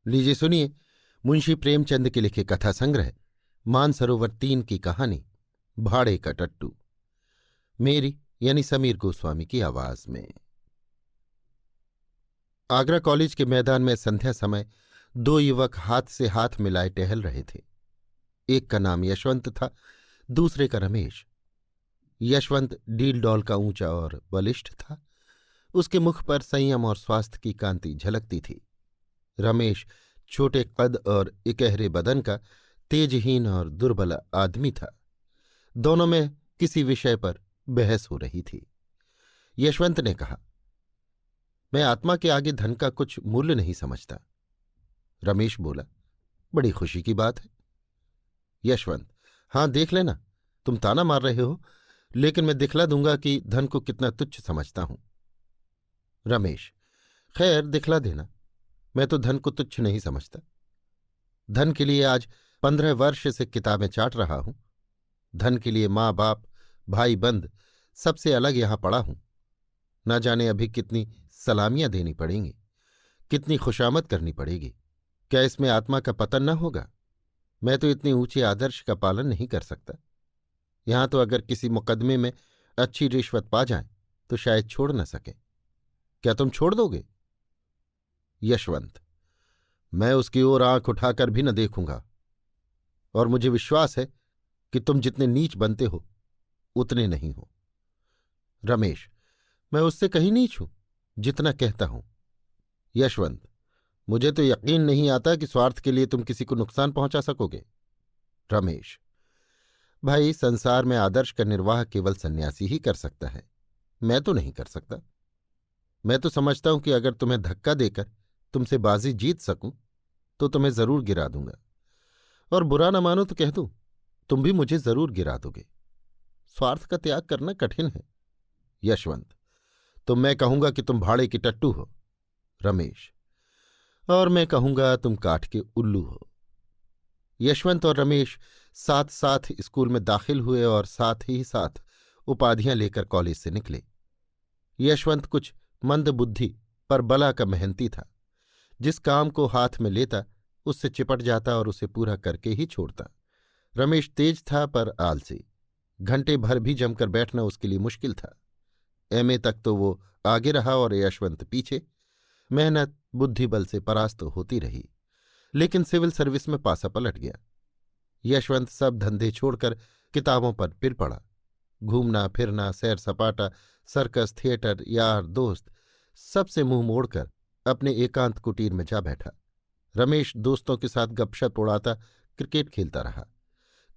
लीजिए सुनिए मुंशी प्रेमचंद के लिखे कथा संग्रह मानसरोवर 3 की कहानी भाड़े का टट्टू, मेरी यानी समीर गोस्वामी की आवाज में। आगरा कॉलेज के मैदान में संध्या समय दो युवक हाथ से हाथ मिलाए टहल रहे थे। एक का नाम यशवंत था, दूसरे का रमेश। यशवंत डील डॉल का ऊंचा और बलिष्ठ था। उसके मुख पर संयम और स्वास्थ्य की कांति झलकती थी। रमेश छोटे कद और इकहरे बदन का तेजहीन और दुर्बल आदमी था। दोनों में किसी विषय पर बहस हो रही थी। यशवंत ने कहा, मैं आत्मा के आगे धन का कुछ मूल्य नहीं समझता। रमेश बोला, बड़ी खुशी की बात है। यशवंत, हाँ देख लेना, तुम ताना मार रहे हो, लेकिन मैं दिखला दूंगा कि धन को कितना तुच्छ समझता हूं। रमेश, खैर दिखला देना, मैं तो धन को तुच्छ नहीं समझता। धन के लिए आज 15 वर्ष से किताबें चाट रहा हूं। धन के लिए माँ बाप, भाई बंद सबसे अलग यहां पड़ा हूं। न जाने अभी कितनी सलामियां देनी पड़ेंगी, कितनी खुशामद करनी पड़ेगी। क्या इसमें आत्मा का पतन न होगा? मैं तो इतने ऊंचे आदर्श का पालन नहीं कर सकता। यहां तो अगर किसी मुकदमे में अच्छी रिश्वत पा जाए तो शायद छोड़ न सके। क्या तुम छोड़ दोगे? यशवंत, मैं उसकी ओर आंख उठाकर भी न देखूंगा, और मुझे विश्वास है कि तुम जितने नीच बनते हो उतने नहीं हो। रमेश, मैं उससे कहीं नीच हूं, जितना कहता हूं। यशवंत, मुझे तो यकीन नहीं आता कि स्वार्थ के लिए तुम किसी को नुकसान पहुंचा सकोगे। रमेश, भाई संसार में आदर्श का निर्वाह केवल सन्यासी ही कर सकता है, मैं तो नहीं कर सकता। मैं तो समझता हूं कि अगर तुम्हें धक्का देकर तुमसे बाजी जीत सकूं तो तुम्हें जरूर गिरा दूंगा, और बुरा न मानो तो कह दूं, तुम भी मुझे जरूर गिरा दोगे। स्वार्थ का त्याग करना कठिन है। यशवंत, तो मैं कहूंगा कि तुम भाड़े की टट्टू हो। रमेश, और मैं कहूंगा तुम काठ के उल्लू हो। यशवंत और रमेश साथ साथ स्कूल में दाखिल हुए और साथ ही साथ उपाधियां लेकर कॉलेज से निकले। यशवंत कुछ मंदबुद्धि पर बला का मेहनती था। जिस काम को हाथ में लेता उससे चिपट जाता और उसे पूरा करके ही छोड़ता। रमेश तेज था पर आलसी। घंटे भर भी जमकर बैठना उसके लिए मुश्किल था। एमए तक तो वो आगे रहा और यशवंत पीछे। मेहनत बुद्धि बल से परास्त होती रही, लेकिन सिविल सर्विस में पासा पलट गया। यशवंत सब धंधे छोड़कर किताबों पर पिल पड़ा। घूमना फिरना, सैर सपाटा, सर्कस, थिएटर, यार दोस्त सबसे मुंह मोड़कर अपने एकांत कुटीर में जा बैठा। रमेश दोस्तों के साथ गपशप उड़ाता क्रिकेट खेलता रहा।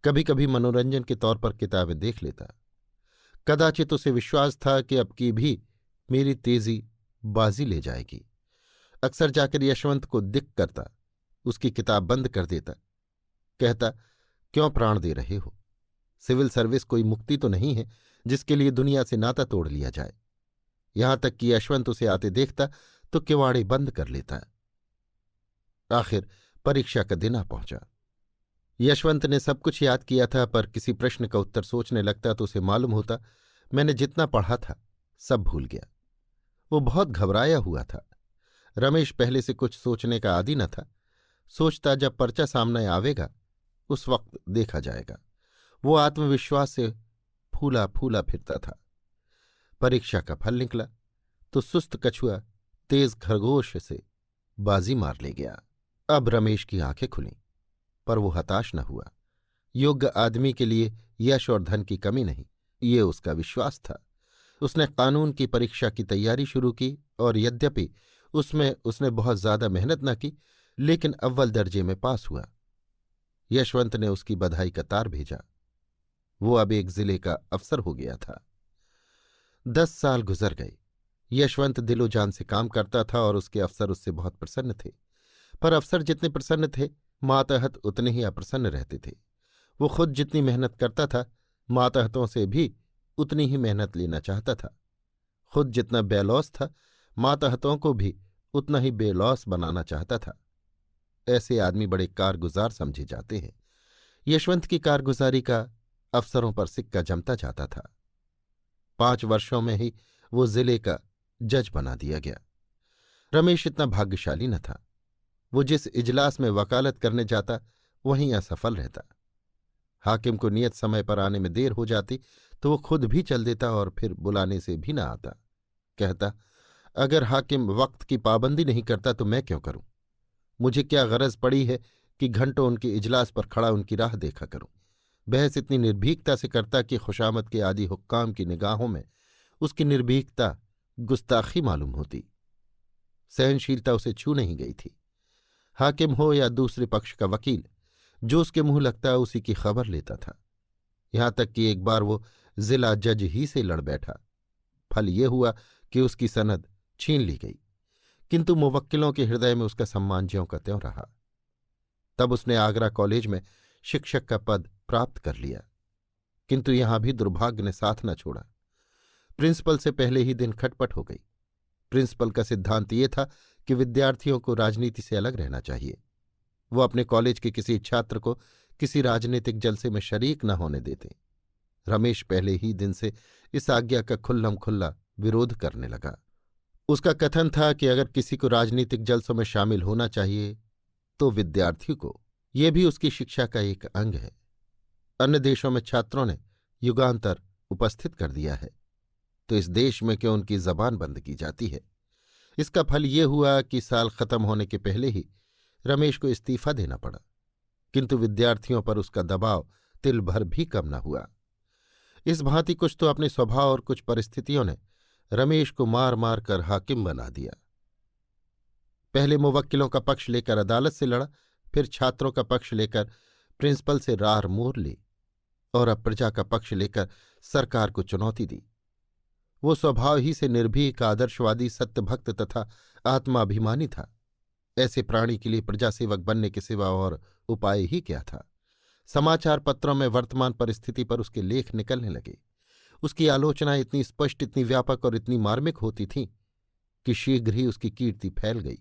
कभी कभी मनोरंजन के तौर पर किताबें देख लेता। कदाचित उसे विश्वास था कि अब की भी मेरी तेजी बाजी ले जाएगी। अक्सर जाकर यशवंत को दिक करता, उसकी किताब बंद कर देता, कहता, क्यों प्राण दे रहे हो? सिविल सर्विस कोई मुक्ति तो नहीं है जिसके लिए दुनिया से नाता तोड़ लिया जाए। यहां तक कि यशवंत उसे आते देखता तो किवाड़े बंद कर लेता। आखिर परीक्षा का दिन आ पहुंचा। यशवंत ने सब कुछ याद किया था, पर किसी प्रश्न का उत्तर सोचने लगता तो उसे मालूम होता मैंने जितना पढ़ा था सब भूल गया। वो बहुत घबराया हुआ था। रमेश पहले से कुछ सोचने का आदी न था। सोचता जब पर्चा सामने आवेगा उस वक्त देखा जाएगा। वो आत्मविश्वास से फूला फूला फिरता था। परीक्षा का फल निकला तो सुस्त कछुआ तेज खरगोश से बाजी मार ले गया। अब रमेश की आंखें खुलीं, पर वो हताश न हुआ। योग्य आदमी के लिए यश और धन की कमी नहीं, ये उसका विश्वास था। उसने कानून की परीक्षा की तैयारी शुरू की, और यद्यपि उसमें उसने बहुत ज्यादा मेहनत न की, लेकिन अव्वल दर्जे में पास हुआ। यशवंत ने उसकी बधाई का तार भेजा। वो अब एक जिले का अफसर हो गया था। 10 साल गुजर गए। यशवंत दिलो जान से काम करता था और उसके अफसर उससे बहुत प्रसन्न थे। पर अफसर जितने प्रसन्न थे, मातहत उतने ही अप्रसन्न रहते थे। वो खुद जितनी मेहनत करता था, मातहतों से भी उतनी ही मेहनत लेना चाहता था। खुद जितना बेलौस था, मातहतों को भी उतना ही बेलौस बनाना चाहता था। ऐसे आदमी बड़े कारगुजार समझे जाते हैं। यशवंत की कारगुजारी का अफसरों पर सिक्का जमता जाता था। 5 वर्षों में ही वो जिले का जज बना दिया गया। रमेश इतना भाग्यशाली न था। वो जिस इजलास में वकालत करने जाता वहीं असफल रहता। हाकिम को नियत समय पर आने में देर हो जाती तो वो खुद भी चल देता और फिर बुलाने से भी ना आता। कहता, अगर हाकिम वक्त की पाबंदी नहीं करता तो मैं क्यों करूं? मुझे क्या गरज पड़ी है कि घंटों उनके इजलास पर खड़ा उनकी राह देखा करूं? बहस इतनी निर्भीकता से करता कि खुशामद के आदि हुक्काम की निगाहों में उसकी निर्भीकता गुस्ताखी मालूम होती। सहनशीलता उसे छू नहीं गई थी। हाकिम हो या दूसरे पक्ष का वकील, जो उसके मुंह लगता उसी की खबर लेता था। यहां तक कि एक बार वो जिला जज ही से लड़ बैठा। फल ये हुआ कि उसकी सनद छीन ली गई, किंतु मुवक्किलों के हृदय में उसका सम्मान ज्यों का त्यों रहा। तब उसने आगरा कॉलेज में शिक्षक का पद प्राप्त कर लिया, किंतु यहां भी दुर्भाग्य ने साथ न छोड़ा। प्रिंसिपल से पहले ही दिन खटपट हो गई। प्रिंसिपल का सिद्धांत ये था कि विद्यार्थियों को राजनीति से अलग रहना चाहिए। वो अपने कॉलेज के किसी छात्र को किसी राजनीतिक जलसे में शरीक न होने देते। रमेश पहले ही दिन से इस आज्ञा का खुल्लम खुल्ला विरोध करने लगा। उसका कथन था कि अगर किसी को राजनीतिक जलसों में शामिल होना चाहिए तो विद्यार्थी को, ये भी उसकी शिक्षा का एक अंग है। अन्य देशों में छात्रों ने युगांतर उपस्थित कर दिया है, तो इस देश में क्यों उनकी जबान बंद की जाती है? इसका फल ये हुआ कि साल खत्म होने के पहले ही रमेश को इस्तीफा देना पड़ा, किंतु विद्यार्थियों पर उसका दबाव तिल भर भी कम न हुआ। इस भांति कुछ तो अपने स्वभाव और कुछ परिस्थितियों ने रमेश को मार मार कर हाकिम बना दिया। पहले मुवक्किलों का पक्ष लेकर अदालत से लड़ा, फिर छात्रों का पक्ष लेकर प्रिंसिपल से रार मोर ली, और अब प्रजा का पक्ष लेकर सरकार को चुनौती दी। वो स्वभाव ही से निर्भीक, आदर्शवादी, सत्यभक्त तथा आत्माभिमानी था। ऐसे प्राणी के लिए प्रजासेवक बनने के सिवा और उपाय ही क्या था? समाचार पत्रों में वर्तमान परिस्थिति पर उसके लेख निकलने लगे। उसकी आलोचनाएं इतनी स्पष्ट, इतनी व्यापक और इतनी मार्मिक होती थीं कि शीघ्र ही उसकी कीर्ति फैल गई।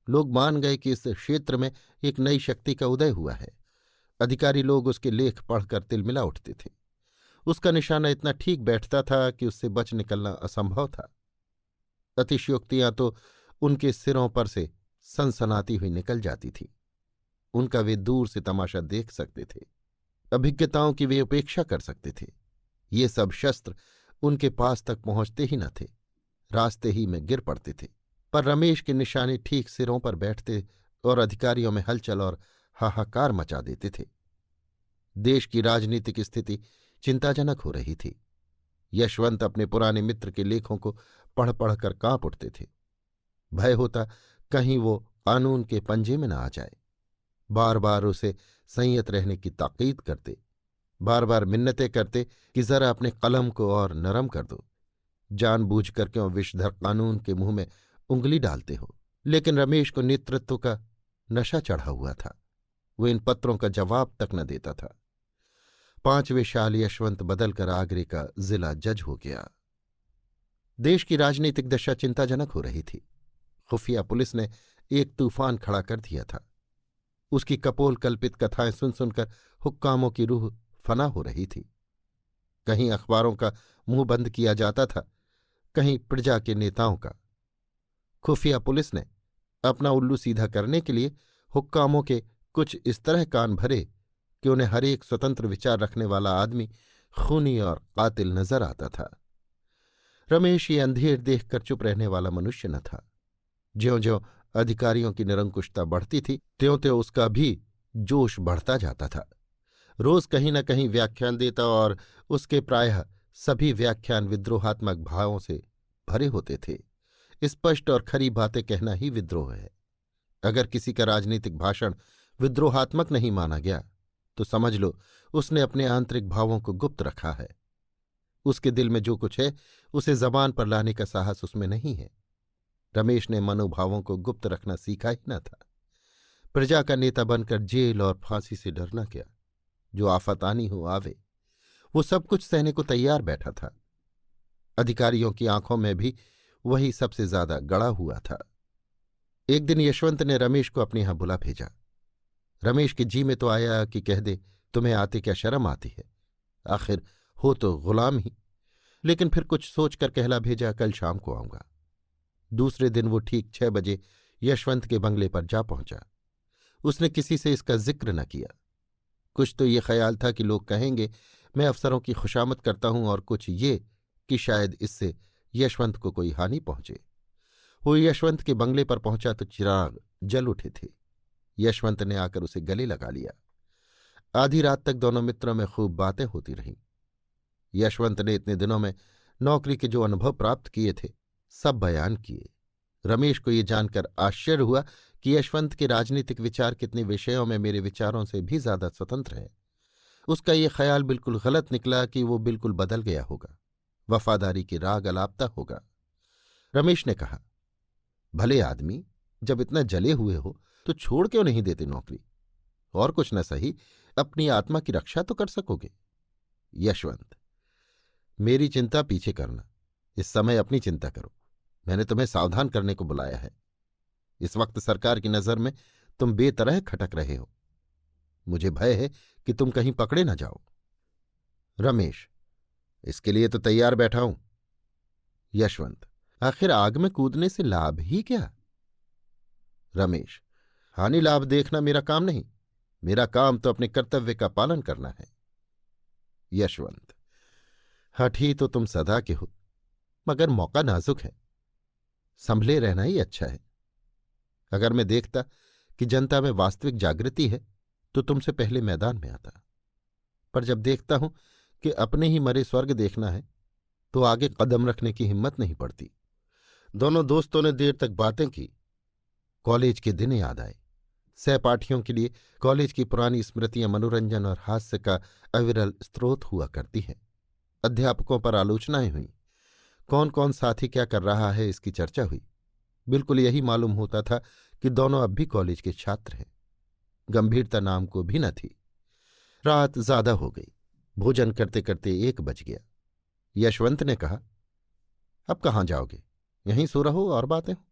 लोग मान गए कि इस क्षेत्र में एक नई शक्ति का उदय हुआ है। अधिकारी लोग उसके लेख पढ़कर तिलमिला उठते थे। उसका निशाना इतना ठीक बैठता था कि उससे बच निकलना असंभव था। अतिशयोक्तियां तो उनके सिरों पर से सनसनाती हुई निकल जाती थी। उनका वे दूर से तमाशा देख सकते थे, अभिज्ञताओं की वे उपेक्षा कर सकते थे। ये सब शस्त्र उनके पास तक पहुंचते ही न थे, रास्ते ही में गिर पड़ते थे। पर रमेश के निशाने ठीक सिरों पर बैठते और अधिकारियों में हलचल और हाहाकार मचा देते थे। देश की राजनीतिक स्थिति चिंताजनक हो रही थी। यशवंत अपने पुराने मित्र के लेखों को पढ़ पढ़कर कांप उठते थे। भय होता कहीं वो कानून के पंजे में न आ जाए। बार बार उसे संयत रहने की ताकीद करते, बार बार मिन्नतें करते कि जरा अपने कलम को और नरम कर दो, जानबूझकर क्यों विषधर कानून के मुंह में उंगली डालते हो। लेकिन रमेश को नेतृत्व का नशा चढ़ा हुआ था। वो इन पत्रों का जवाब तक न देता था। 5वें साल यशवंत बदलकर आगरे का जिला जज हो गया। देश की राजनीतिक दशा चिंताजनक हो रही थी। खुफिया पुलिस ने एक तूफान खड़ा कर दिया था। उसकी कपोल कल्पित कथाएं सुन सुनकर हुक्कामों की रूह फना हो रही थी। कहीं अखबारों का मुंह बंद किया जाता था, कहीं प्रजा के नेताओं का। खुफिया पुलिस ने अपना उल्लू सीधा करने के लिए हुक्कामों के कुछ इस तरह कान भरे कि उन्हें हर एक स्वतंत्र विचार रखने वाला आदमी खूनी और कातिल नजर आता था। रमेश ये अंधेर देखकर चुप रहने वाला मनुष्य न था। ज्यों-ज्यों अधिकारियों की निरंकुशता बढ़ती थी, त्यों-त्यों उसका भी जोश बढ़ता जाता था। रोज कहीं न कहीं व्याख्यान देता और उसके प्रायः सभी व्याख्यान विद्रोहात्मक भावों से भरे होते थे। स्पष्ट और खरी बातें कहना ही विद्रोह है। अगर किसी का राजनीतिक भाषण विद्रोहात्मक नहीं माना गया तो समझ लो उसने अपने आंतरिक भावों को गुप्त रखा है। उसके दिल में जो कुछ है उसे जबान पर लाने का साहस उसमें नहीं है। रमेश ने मनोभावों को गुप्त रखना सीखा ही न था। प्रजा का नेता बनकर जेल और फांसी से डरना क्या, जो आफत आनी हो आवे। वो सब कुछ सहने को तैयार बैठा था। अधिकारियों की आंखों में भी वही सबसे ज्यादा गड़ा हुआ था। एक दिन यशवंत ने रमेश को अपने यहां बुला भेजा। रमेश के जी में तो आया कि कह दे, तुम्हें आते क्या शर्म आती है, आखिर हो तो गुलाम ही। लेकिन फिर कुछ सोचकर कहला भेजा, कल शाम को आऊंगा। दूसरे दिन वो ठीक 6 बजे यशवंत के बंगले पर जा पहुंचा। उसने किसी से इसका जिक्र न किया। कुछ तो ये ख्याल था कि लोग कहेंगे मैं अफसरों की खुशामद करता हूं, और कुछ ये कि शायद इससे यशवंत को कोई हानि पहुंचे। वो यशवंत के बंगले पर पहुंचा तो चिराग जल उठे थे। यशवंत ने आकर उसे गले लगा लिया। आधी रात तक दोनों मित्रों में खूब बातें होती रहीं। यशवंत ने इतने दिनों में नौकरी के जो अनुभव प्राप्त किए थे सब बयान किए। रमेश को ये जानकर आश्चर्य हुआ कि यशवंत के राजनीतिक विचार कितने विषयों में मेरे विचारों से भी ज्यादा स्वतंत्र है। उसका ये ख्याल बिल्कुल गलत निकला कि वो बिल्कुल बदल गया होगा, वफादारी की राग अलापता होगा। रमेश ने कहा, भले आदमी, जब इतना जले हुए हो तो छोड़ क्यों नहीं देते नौकरी? और कुछ न सही, अपनी आत्मा की रक्षा तो कर सकोगे। यशवंत, मेरी चिंता पीछे करना, इस समय अपनी चिंता करो। मैंने तुम्हें सावधान करने को बुलाया है। इस वक्त सरकार की नजर में तुम बेतरह खटक रहे हो। मुझे भय है कि तुम कहीं पकड़े न जाओ। रमेश, इसके लिए तो तैयार बैठा हूं। यशवंत, आखिर आग में कूदने से लाभ ही क्या? रमेश, हानि लाभ देखना मेरा काम नहीं। मेरा काम तो अपने कर्तव्य का पालन करना है। यशवंत, हठी तो तुम सदा के हो, मगर मौका नाजुक है। संभले रहना ही अच्छा है। अगर मैं देखता कि जनता में वास्तविक जागृति है तो तुमसे पहले मैदान में आता, पर जब देखता हूं कि अपने ही मरे स्वर्ग देखना है तो आगे कदम रखने की हिम्मत नहीं पड़ती। दोनों दोस्तों ने देर तक बातें की। कॉलेज के दिन याद आए। सहपाठियों के लिए कॉलेज की पुरानी स्मृतियां मनोरंजन और हास्य का अविरल स्रोत हुआ करती हैं। अध्यापकों पर आलोचनाएं हुईं। कौन कौन साथी क्या कर रहा है इसकी चर्चा हुई। बिल्कुल यही मालूम होता था कि दोनों अब भी कॉलेज के छात्र हैं। गंभीरता नाम को भी न थी। रात ज्यादा हो गई। भोजन करते करते 1 बज गया। यशवंत ने कहा, अब कहाँ जाओगे? यहीं सो रहो और बातें हो।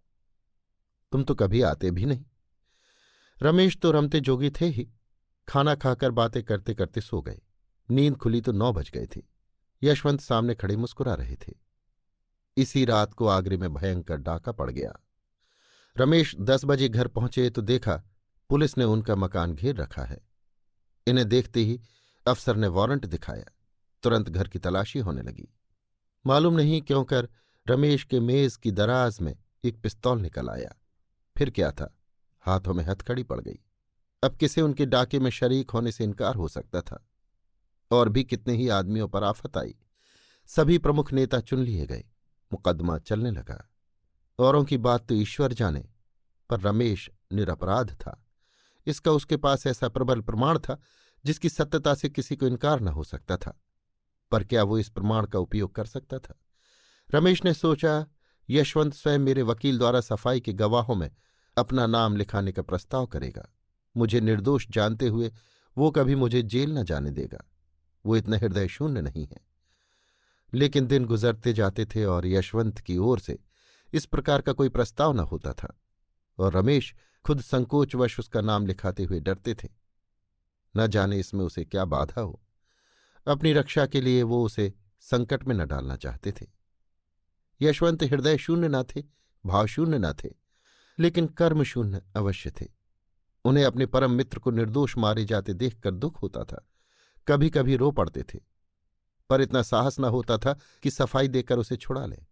तुम तो कभी आते भी नहीं। रमेश तो रमते जोगी थे ही। खाना खाकर बातें करते करते सो गए। नींद खुली तो 9 बज गए थे। यशवंत सामने खड़े मुस्कुरा रहे थे। इसी रात को आगरे में भयंकर डाका पड़ गया। रमेश 10 बजे घर पहुंचे तो देखा पुलिस ने उनका मकान घेर रखा है। इन्हें देखते ही अफसर ने वारंट दिखाया। तुरंत घर की तलाशी होने लगी। मालूम नहीं क्यों कर रमेश के मेज की दराज में एक पिस्तौल निकल आया। फिर क्या था, हाथों में हथकड़ी पड़ गई। अब किसे उनके डाके में शरीक होने से इनकार हो सकता था? और भी कितने ही आदमियों पर आफत आई। सभी प्रमुख नेता चुन लिए गए। मुकदमा चलने लगा। औरों की बात तो ईश्वर जाने, पर रमेश निरपराध था। इसका उसके पास ऐसा प्रबल प्रमाण था जिसकी सत्यता से किसी को इनकार न हो सकता था। पर क्या वो इस प्रमाण का उपयोग कर सकता था? रमेश ने सोचा, यशवंत स्वयं मेरे वकील द्वारा सफाई के गवाहों में अपना नाम लिखाने का प्रस्ताव करेगा। मुझे निर्दोष जानते हुए वो कभी मुझे जेल न जाने देगा। वो इतना हृदय शून्य नहीं है। लेकिन दिन गुजरते जाते थे और यशवंत की ओर से इस प्रकार का कोई प्रस्ताव न होता था, और रमेश खुद संकोचवश उसका नाम लिखाते हुए डरते थे। न जाने इसमें उसे क्या बाधा हो। अपनी रक्षा के लिए वो उसे संकट में न डालना चाहते थे। यशवंत हृदय शून्य न थे, भावशून्य न थे, लेकिन कर्म शून्य अवश्य थे। उन्हें अपने परम मित्र को निर्दोष मारे जाते देखकर दुख होता था। कभी कभी रो पड़ते थे, पर इतना साहस न होता था कि सफाई देकर उसे छुड़ा लें।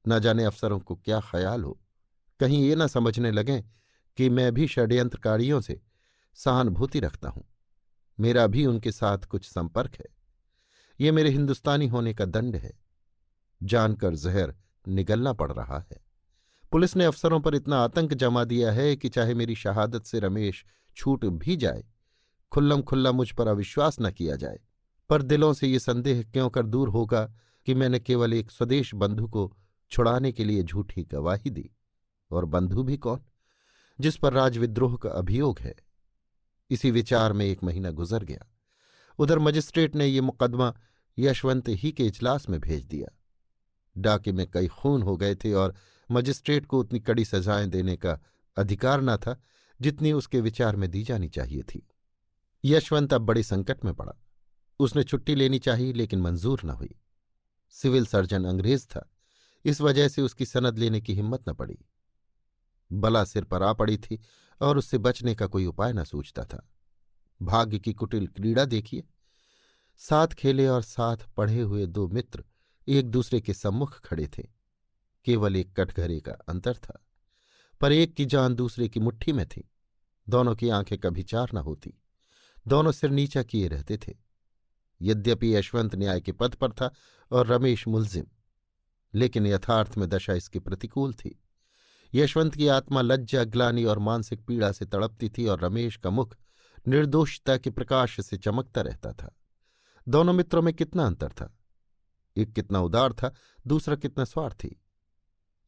न जाने अफसरों को क्या ख्याल हो, कहीं ये न समझने लगें कि मैं भी षड्यंत्रकारियों से सहानुभूति रखता हूं। मेरा भी उनके साथ कुछ संपर्क है। ये मेरे हिंदुस्तानी होने का दंड है। जानकर जहर निगलना पड़ रहा है। पुलिस ने अफसरों पर इतना आतंक जमा दिया है कि चाहे मेरी शहादत से रमेश छूट भी जाए, खुल्लम खुल्ला मुझ पर अविश्वास न किया जाए, पर दिलों से ये संदेह क्यों कर दूर होगा कि मैंने केवल एक स्वदेश बंधु को छुड़ाने के लिए झूठी गवाही दी। और बंधु भी कौन, जिस पर राजविद्रोह का अभियोग है। इसी विचार में 1 महीना गुजर गया। उधर मजिस्ट्रेट ने ये मुकदमा यशवंत ही के इजलास में भेज दिया। डाके में कई खून हो गए थे और मजिस्ट्रेट को उतनी कड़ी सजाएं देने का अधिकार न था जितनी उसके विचार में दी जानी चाहिए थी। यशवंत अब बड़े संकट में पड़ा। उसने छुट्टी लेनी चाहिए, लेकिन मंजूर न हुई। सिविल सर्जन अंग्रेज था, इस वजह से उसकी सनद लेने की हिम्मत न पड़ी। बला सिर पर आ पड़ी थी और उससे बचने का कोई उपाय न सूझता था। भाग्य की कुटिल क्रीड़ा देखिए। साथ खेले और साथ पढ़े हुए दो मित्र एक दूसरे के सम्मुख खड़े थे। केवल एक कटघरे का अंतर था, पर एक की जान दूसरे की मुट्ठी में थी। दोनों की आंखें कभी चार न होती, दोनों सिर नीचा किए रहते थे। यद्यपि यशवंत न्याय के पद पर था और रमेश मुलजिम, लेकिन यथार्थ में दशा इसकी प्रतिकूल थी। यशवंत की आत्मा लज्जा, ग्लानि और मानसिक पीड़ा से तड़पती थी और रमेश का मुख निर्दोषता के प्रकाश से चमकता रहता था। दोनों मित्रों में कितना अंतर था! एक कितना उदार था, दूसरा कितना स्वार्थी।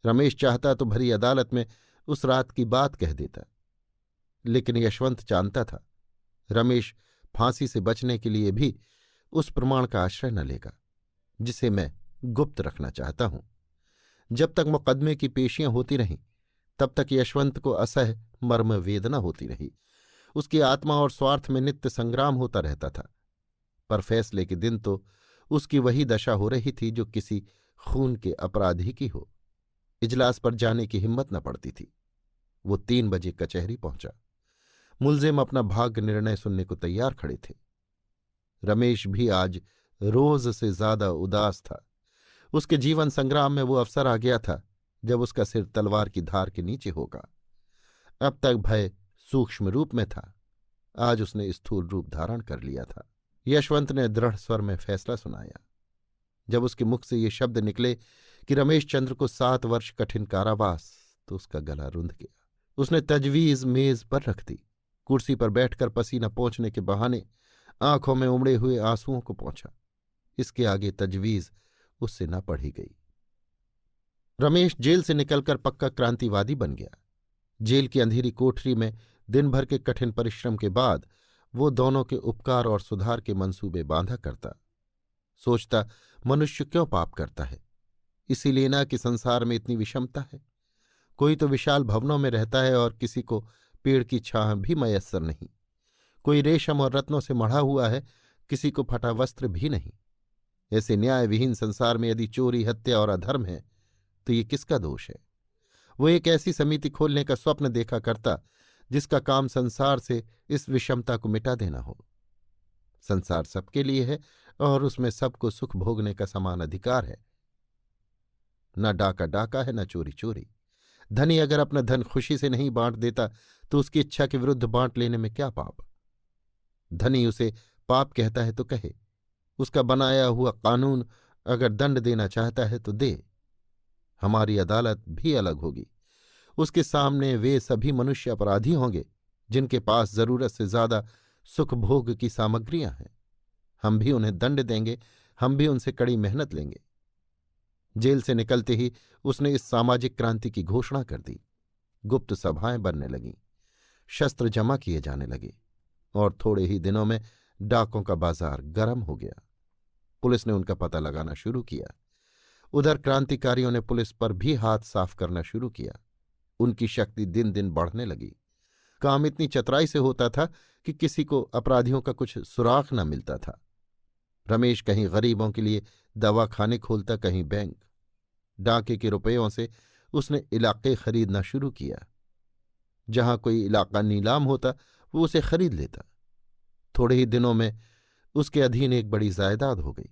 रमेश चाहता तो भरी अदालत में उस रात की बात कह देता, लेकिन यशवंत जानता था रमेश फांसी से बचने के लिए भी उस प्रमाण का आश्रय न लेगा जिसे मैं गुप्त रखना चाहता हूं। जब तक मुकदमे की पेशियां होती रहीं तब तक यशवंत को असह्य मर्म वेदना होती रही। उसकी आत्मा और स्वार्थ में नित्य संग्राम होता रहता था, पर फैसले के दिन तो उसकी वही दशा हो रही थी जो किसी खून के अपराधी की हो। इजलास पर जाने की हिम्मत न पड़ती थी। वो 3 बजे कचहरी पहुंचा। मुलजिम अपना भाग्य निर्णय सुनने को तैयार खड़े थे। रमेश भी आज रोज से ज्यादा उदास था। उसके जीवन संग्राम में वो अवसर आ गया था जब उसका सिर तलवार की धार के नीचे होगा। अब तक भय सूक्ष्म रूप में था, आज उसने स्थूल रूप धारण कर लिया था। यशवंत ने दृढ़ स्वर में फैसला सुनाया। जब उसके मुख से ये शब्द निकले कि रमेश चंद्र को 7 वर्ष कठिन कारावास, तो उसका गला रुंध गया। उसने तजवीज मेज पर रख दी। कुर्सी पर बैठकर पसीना पोंछने के बहाने आंखों में उमड़े हुए आंसुओं को पोंछा। इसके आगे तजवीज उससे न पढ़ी गई। रमेश जेल से निकलकर पक्का क्रांतिवादी बन गया। जेल की अंधेरी कोठरी में दिन भर के कठिन परिश्रम के बाद वो दोनों के उपकार और सुधार के मंसूबे बांधा करता। सोचता, मनुष्य क्यों पाप करता है? इसीलिए ना कि संसार में इतनी विषमता है। कोई तो विशाल भवनों में रहता है और किसी को पेड़ की छाह भी मयस्सर नहीं। कोई रेशम और रत्नों से मढ़ा हुआ है, किसी को फटा वस्त्र भी नहीं। ऐसे न्याय विहीन संसार में यदि चोरी, हत्या और अधर्म है तो ये किसका दोष है? वो एक ऐसी समिति खोलने का स्वप्न देखा करता जिसका काम संसार से इस विषमता को मिटा देना हो। संसार सबके लिए है और उसमें सबको सुख भोगने का समान अधिकार है। न डाका डाका है, न चोरी चोरी। धनी अगर अपना धन खुशी से नहीं बांट देता तो उसकी इच्छा के विरुद्ध बांट लेने में क्या पाप? धनी उसे पाप कहता है तो कहे। उसका बनाया हुआ कानून अगर दंड देना चाहता है तो दे। हमारी अदालत भी अलग होगी। उसके सामने वे सभी मनुष्य अपराधी होंगे जिनके पास जरूरत से ज्यादा सुख भोग की सामग्रियां हैं। हम भी उन्हें दंड देंगे, हम भी उनसे कड़ी मेहनत लेंगे। जेल से निकलते ही उसने इस सामाजिक क्रांति की घोषणा कर दी। गुप्त सभाएं बनने लगीं, शस्त्र जमा किए जाने लगे और थोड़े ही दिनों में डाकों का बाजार गर्म हो गया। पुलिस ने उनका पता लगाना शुरू किया। उधर क्रांतिकारियों ने पुलिस पर भी हाथ साफ करना शुरू किया। उनकी शक्ति दिन दिन बढ़ने लगी। काम इतनी चतुराई से होता था कि किसी को अपराधियों का कुछ सुराग न मिलता था। रमेश कहीं गरीबों के लिए दवाखाने खोलता, कहीं बैंक। डाके के रुपयों से उसने इलाके खरीदना शुरू किया। जहां कोई इलाका नीलाम होता वो उसे खरीद लेता। थोड़े ही दिनों में उसके अधीन एक बड़ी जायदाद हो गई।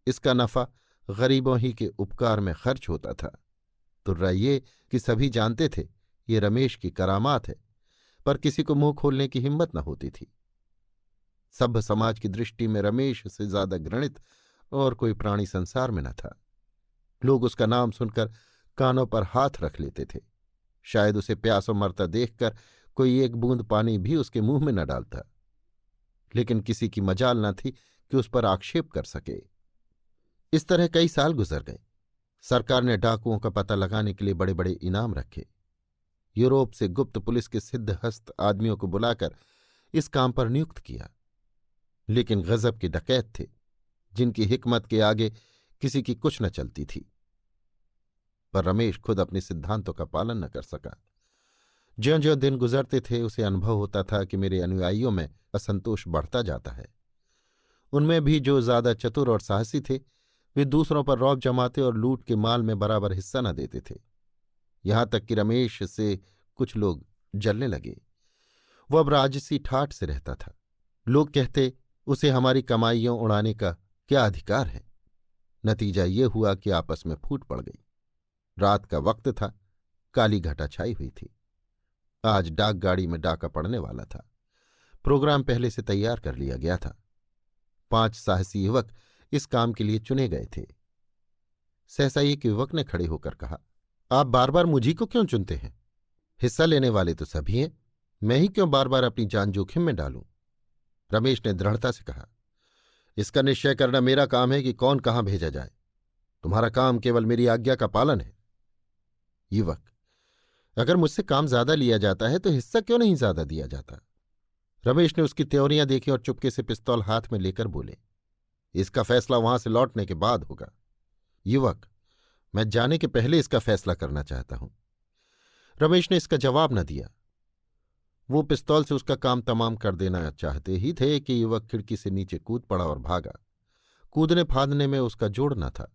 इसका नफा गरीबों ही के उपकार में खर्च होता था। तुर्रा ये कि सभी जानते थे ये रमेश की करामात है, पर किसी को मुंह खोलने की हिम्मत न होती थी। सभ्य समाज की दृष्टि में रमेश से ज्यादा घृणित और कोई प्राणी संसार में न था। लोग उसका नाम सुनकर कानों पर हाथ रख लेते थे। शायद उसे प्यासों मरता देखकर कोई एक बूंद पानी भी उसके मुंह में न डालता, लेकिन किसी की मजाल न थी कि उस पर आक्षेप कर सके। इस तरह कई साल गुजर गए। सरकार ने डाकुओं का पता लगाने के लिए बड़े बड़े इनाम रखे। यूरोप से गुप्त पुलिस के सिद्धहस्त आदमियों को बुलाकर इस काम पर नियुक्त किया, लेकिन गजब के डकैत थे जिनकी हिकमत के आगे किसी की कुछ न चलती थी। पर रमेश खुद अपने सिद्धांतों का पालन न कर सका। ज्यों-ज्यों दिन गुजरते थे उसे अनुभव होता था कि मेरे अनुयायियों में असंतोष बढ़ता जाता है। उनमें भी जो ज्यादा चतुर और साहसी थे वे दूसरों पर रौब जमाते और लूट के माल में बराबर हिस्सा न देते थे। यहां तक कि रमेश से कुछ लोग जलने लगे। वो अब राजसी ठाठ से रहता था। लोग कहते, उसे हमारी कमाइयों उड़ाने का क्या अधिकार है। नतीजा ये हुआ कि आपस में फूट पड़ गई। रात का वक्त था, काली घटा छाई हुई थी। आज डाक गाड़ी में डाका पड़ने वाला था। प्रोग्राम पहले से तैयार कर लिया गया था। 5 साहसी युवक इस काम के लिए चुने गए थे। सहसा एक युवक ने खड़े होकर कहा, आप बार बार मुझी को क्यों चुनते हैं? हिस्सा लेने वाले तो सभी हैं, मैं ही क्यों बार बार अपनी जान जोखिम में डालूं? रमेश ने दृढ़ता से कहा, इसका निश्चय करना मेरा काम है कि कौन कहाँ भेजा जाए। तुम्हारा काम केवल मेरी आज्ञा का पालन है। युवक, अगर मुझसे काम ज्यादा लिया जाता है तो हिस्सा क्यों नहीं ज्यादा दिया जाता? रमेश ने उसकी त्योरियां देखी और चुपके से पिस्तौल हाथ में लेकर बोले, इसका फैसला वहां से लौटने के बाद होगा। युवक, मैं जाने के पहले इसका फैसला करना चाहता हूं। रमेश ने इसका जवाब न दिया। वो पिस्तौल से उसका काम तमाम कर देना चाहते ही थे कि युवक खिड़की से नीचे कूद पड़ा और भागा। कूदने फांदने में उसका जोड़ न था।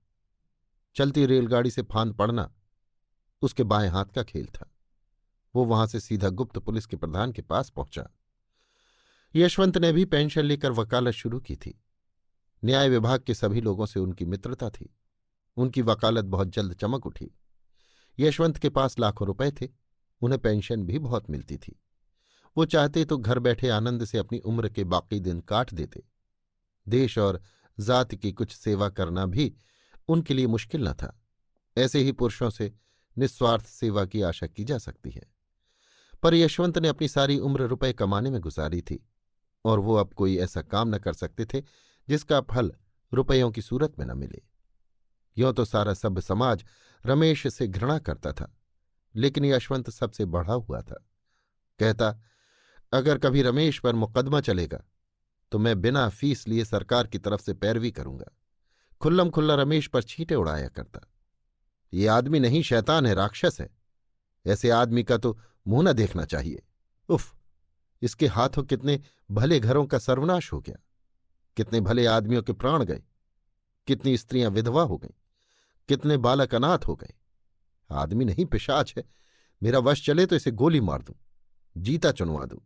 चलती रेलगाड़ी से फांद पड़ना उसके बाएं हाथ का खेल था। वो वहां से सीधा गुप्त पुलिस के प्रधान के पास पहुंचा। यशवंत ने भी पेंशन लेकर वकालत शुरू की थी। न्याय विभाग के सभी लोगों से उनकी मित्रता थी। उनकी वकालत बहुत जल्द चमक उठी। यशवंत के पास लाखों रुपए थे, उन्हें पेंशन भी बहुत मिलती थी। वो चाहते तो घर बैठे आनंद से अपनी उम्र के बाकी दिन काट देते। देश और जाति की कुछ सेवा करना भी उनके लिए मुश्किल न था। ऐसे ही पुरुषों से निस्वार्थ सेवा की आशा की जा सकती है। पर यशवंत ने अपनी सारी उम्र रुपए कमाने में गुजारी थी, और वो अब कोई ऐसा काम न कर सकते थे जिसका फल रुपयों की सूरत में न मिले। यों तो सारा सब समाज रमेश से घृणा करता था, लेकिन यशवंत सबसे बढ़ा हुआ था। कहता, अगर कभी रमेश पर मुकदमा चलेगा तो मैं बिना फीस लिए सरकार की तरफ से पैरवी करूंगा। खुल्लम खुल्ला रमेश पर छींटे उड़ाया करता। ये आदमी नहीं, शैतान है, राक्षस है। ऐसे आदमी का तो मुंह न देखना चाहिए। उफ, इसके हाथों कितने भले घरों का सर्वनाश हो गया। कितने भले आदमियों के प्राण गए। कितनी स्त्रियां विधवा हो गईं। कितने बालक अनाथ हो गए। आदमी नहीं, पिशाच है। मेरा वश चले तो इसे गोली मार दूं, जीता चुनवा दूं।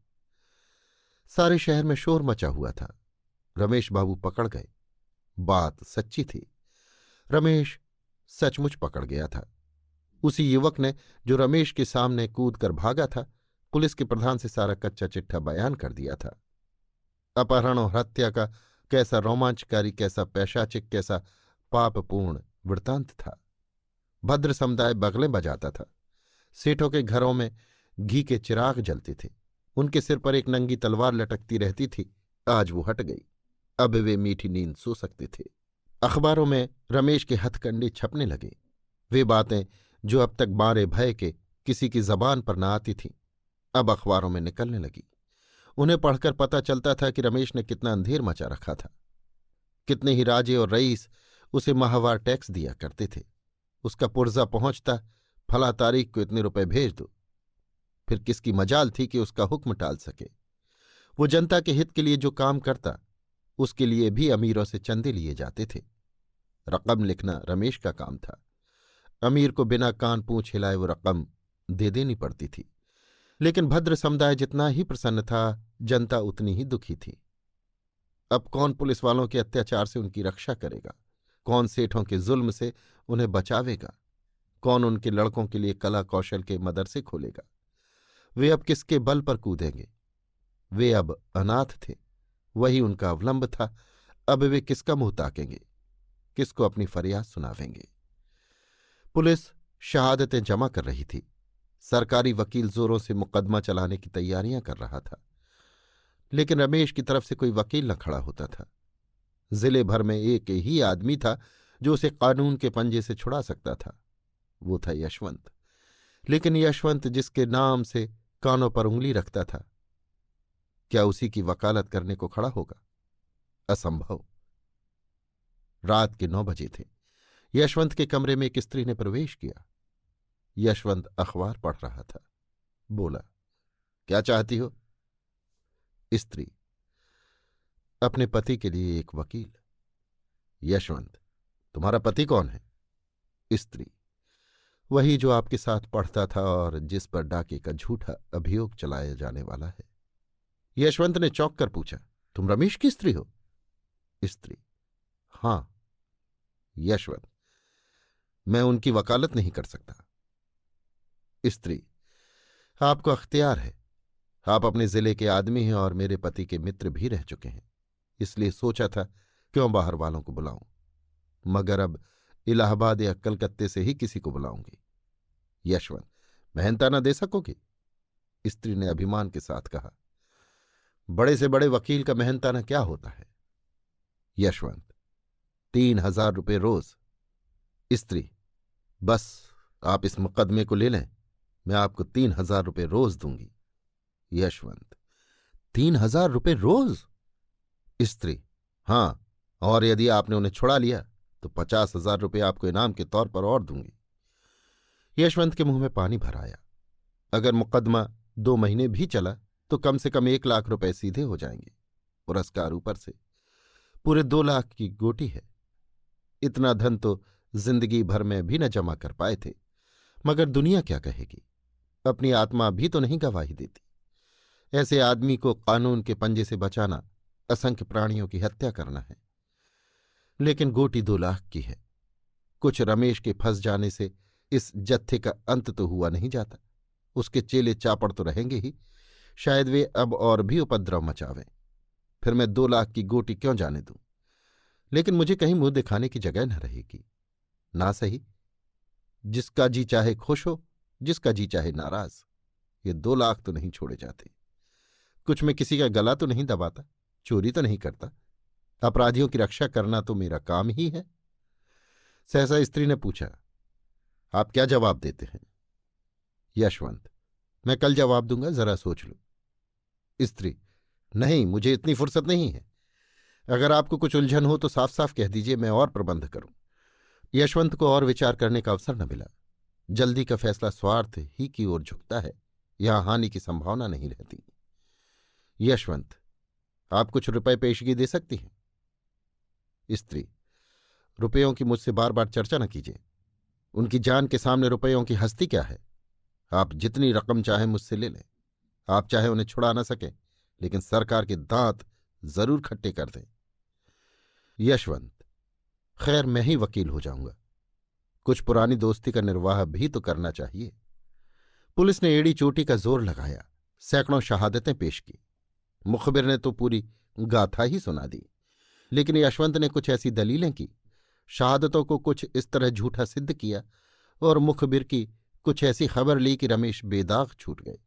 सारे शहर में शोर मचा हुआ था। रमेश बाबू पकड़ गए। बात सच्ची थी। रमेश सचमुच पकड़ गया था। उसी युवक ने, जो रमेश के सामने कूद कर भागा था, पुलिस के प्रधान से सारा कच्चा चिट्ठा बयान कर दिया था। अपहरण और हत्या का कैसा रोमांचकारी, कैसा पैशाचिक, कैसा पापपूर्ण वृत्तांत था। भद्र समुदाय बगलें बजाता था। सेठों के घरों में घी के चिराग जलते थे। उनके सिर पर एक नंगी तलवार लटकती रहती थी। आज वो हट गई। अब वे मीठी नींद सो सकते थे। अखबारों में रमेश के हथकंडे छपने लगे। वे बातें जो अब तक मारे भय के किसी की जबान पर न आती थीं, अब अखबारों में निकलने लगी। उन्हें पढ़कर पता चलता था कि रमेश ने कितना अंधेर मचा रखा था। कितने ही राजे और रईस उसे माहवार टैक्स दिया करते थे। उसका पुर्जा पहुंचता, फला तारीख को इतने रुपए भेज दो। फिर किसकी मजाल थी कि उसका हुक्म टाल सके। वो जनता के हित के लिए जो काम करता, उसके लिए भी अमीरों से चंदे लिए जाते थे। रकम लिखना रमेश का काम था। अमीर को बिना कान पूंछ हिलाए वो रकम दे देनी पड़ती थी। लेकिन भद्र समुदाय जितना ही प्रसन्न था, जनता उतनी ही दुखी थी। अब कौन पुलिस वालों के अत्याचार से उनकी रक्षा करेगा? कौन सेठों के जुल्म से उन्हें बचावेगा? कौन उनके लड़कों के लिए कला कौशल के मदरसे खोलेगा? वे अब किसके बल पर कूदेंगे? वे अब अनाथ थे, वही उनका अवलंब था। अब वे किसका मुंह ताकेंगे? किसको अपनी फरियाद सुनावेंगे? पुलिस शहादतें जमा कर रही थी। सरकारी वकील जोरों से मुकदमा चलाने की तैयारियां कर रहा था। लेकिन रमेश की तरफ से कोई वकील न खड़ा होता था। जिले भर में एक ही आदमी था जो उसे कानून के पंजे से छुड़ा सकता था। वो था यशवंत। लेकिन यशवंत जिसके नाम से कानों पर उंगली रखता था, क्या उसी की वकालत करने को खड़ा होगा? असंभव। रात के 9 बजे थे। यशवंत के कमरे में एक स्त्री ने प्रवेश किया। यशवंत अखबार पढ़ रहा था। बोला, क्या चाहती हो? स्त्री, अपने पति के लिए एक वकील। यशवंत, तुम्हारा पति कौन है? स्त्री, वही जो आपके साथ पढ़ता था और जिस पर डाके का झूठा अभियोग चलाया जाने वाला है। यशवंत ने चौंक कर पूछा, तुम रमेश की स्त्री हो? स्त्री, हां। यशवंत, मैं उनकी वकालत नहीं कर सकता। स्त्री, आपको अख्तियार है। आप अपने जिले के आदमी हैं और मेरे पति के मित्र भी रह चुके हैं, इसलिए सोचा था क्यों बाहर वालों को बुलाऊं, मगर अब इलाहाबाद या कलकत्ते से ही किसी को बुलाऊंगी। यशवंत, मेहनताना दे सकोगे? स्त्री ने अभिमान के साथ कहा, बड़े से बड़े वकील का मेहनताना क्या होता है? यशवंत, 3,000 रुपये रोज। स्त्री, बस आप इस मुकदमे को ले लें, मैं आपको 3,000 रुपये रोज दूंगी। यशवंत, 3,000 रुपये रोज? स्त्री, हां, और यदि आपने उन्हें छुड़ा लिया तो 50,000 रुपये आपको इनाम के तौर पर और दूंगी। यशवंत के मुंह में पानी भर आया। अगर मुकदमा 2 महीने भी चला तो कम से कम 1 लाख रुपए सीधे हो जाएंगे, पुरस्कार ऊपर से। पूरे 2 लाख की गोटी है। इतना धन तो जिंदगी भर में भी न जमा कर पाए थे, मगर दुनिया क्या कहेगी? अपनी आत्मा भी तो नहीं गवाही देती। ऐसे आदमी को कानून के पंजे से बचाना असंख्य प्राणियों की हत्या करना है। लेकिन गोटी 2 लाख की है। कुछ रमेश के फंस जाने से इस जत्थे का अंत तो हुआ नहीं जाता। उसके चेले चापड़ तो रहेंगे ही, शायद वे अब और भी उपद्रव मचावें। फिर मैं 2 लाख की गोटी क्यों जाने दूं? लेकिन मुझे कहीं मुंह दिखाने की जगह न रहेगी। ना सही, जिसका जी चाहे खुश हो, जिसका जी चाहे नाराज। ये 2 लाख तो नहीं छोड़े जाते। कुछ मैं किसी का गला तो नहीं दबाता, चोरी तो नहीं करता। अपराधियों की रक्षा करना तो मेरा काम ही है। सहसा स्त्री ने पूछा, आप क्या जवाब देते हैं? यशवंत, मैं कल जवाब दूंगा, जरा सोच लो। स्त्री, नहीं, मुझे इतनी फुर्सत नहीं है। अगर आपको कुछ उलझन हो तो साफ साफ कह दीजिए, मैं और प्रबंध करूं। यशवंत को और विचार करने का अवसर न मिला। जल्दी का फैसला स्वार्थ ही की ओर झुकता है, यहां हानि की संभावना नहीं रहती। यशवंत, आप कुछ रुपए पेशगी दे सकती हैं? स्त्री, रुपयों की मुझसे बार बार चर्चा न कीजिए। उनकी जान के सामने रुपयों की हस्ती क्या है? आप जितनी रकम चाहें मुझसे ले लें। आप चाहे उन्हें छुड़ा न सकें, लेकिन सरकार के दांत जरूर खट्टे कर दें। यशवंत, खैर मैं ही वकील हो जाऊंगा। कुछ पुरानी दोस्ती का निर्वाह भी तो करना चाहिए। पुलिस ने एड़ी चोटी का जोर लगाया, सैकड़ों शहादतें पेश की। मुखबिर ने तो पूरी गाथा ही सुना दी, लेकिन यशवंत ने कुछ ऐसी दलीलें की, शहादतों को कुछ इस तरह झूठा सिद्ध किया और मुखबिर की कुछ ऐसी खबर ली कि रमेश बेदाग छूट गए।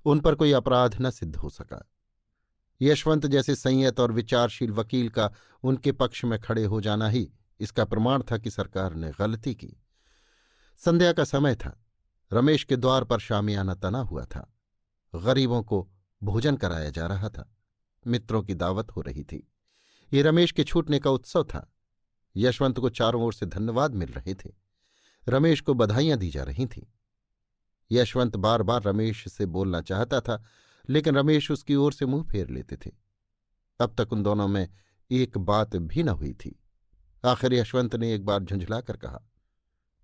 उन पर कोई अपराध न सिद्ध हो सका। यशवंत जैसे संयत और विचारशील वकील का उनके पक्ष में खड़े हो जाना ही इसका प्रमाण था कि सरकार ने गलती की। संध्या का समय था। रमेश के द्वार पर शामियाना तना हुआ था। गरीबों को भोजन कराया जा रहा था। मित्रों की दावत हो रही थी। ये रमेश के छूटने का उत्सव था। यशवंत को चारों ओर से धन्यवाद मिल रहे थे। रमेश को बधाइयां दी जा रही थीं। यशवंत बार बार रमेश से बोलना चाहता था, लेकिन रमेश उसकी ओर से मुंह फेर लेते थे। अब तक उन दोनों में एक बात भी न हुई थी। आखिर यशवंत ने एक बार झुंझलाकर कहा,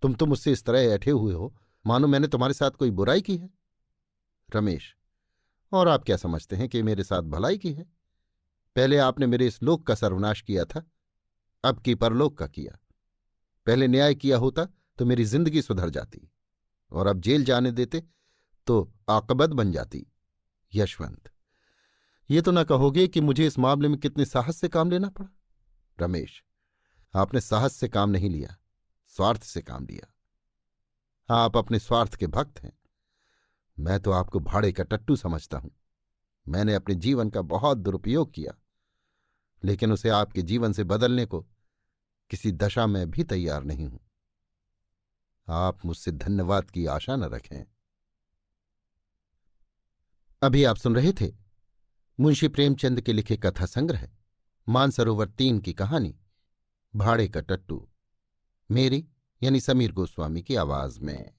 तुम तो मुझसे इस तरह ऐठे हुए हो मानो मैंने तुम्हारे साथ कोई बुराई की है। रमेश, और आप क्या समझते हैं कि मेरे साथ भलाई की है? पहले आपने मेरे इस लोक का सर्वनाश किया था, अब की परलोक का किया। पहले न्याय किया होता तो मेरी जिंदगी सुधर जाती, और अब जेल जाने देते तो आकबत बन जाती। यशवंत, ये तो ना कहोगे कि मुझे इस मामले में कितने साहस से काम लेना पड़ा? रमेश, आपने साहस से काम नहीं लिया, स्वार्थ से काम लिया। आप अपने स्वार्थ के भक्त हैं। मैं तो आपको भाड़े का टट्टू समझता हूं। मैंने अपने जीवन का बहुत दुरुपयोग किया, लेकिन उसे आपके जीवन से बदलने को किसी दशा में भी तैयार नहीं हूं। आप मुझसे धन्यवाद की आशा न रखें। अभी आप सुन रहे थे मुंशी प्रेमचंद के लिखे कथा संग्रह मानसरोवर 3 की कहानी भाड़े का टट्टू, मेरी यानी समीर गोस्वामी की आवाज में।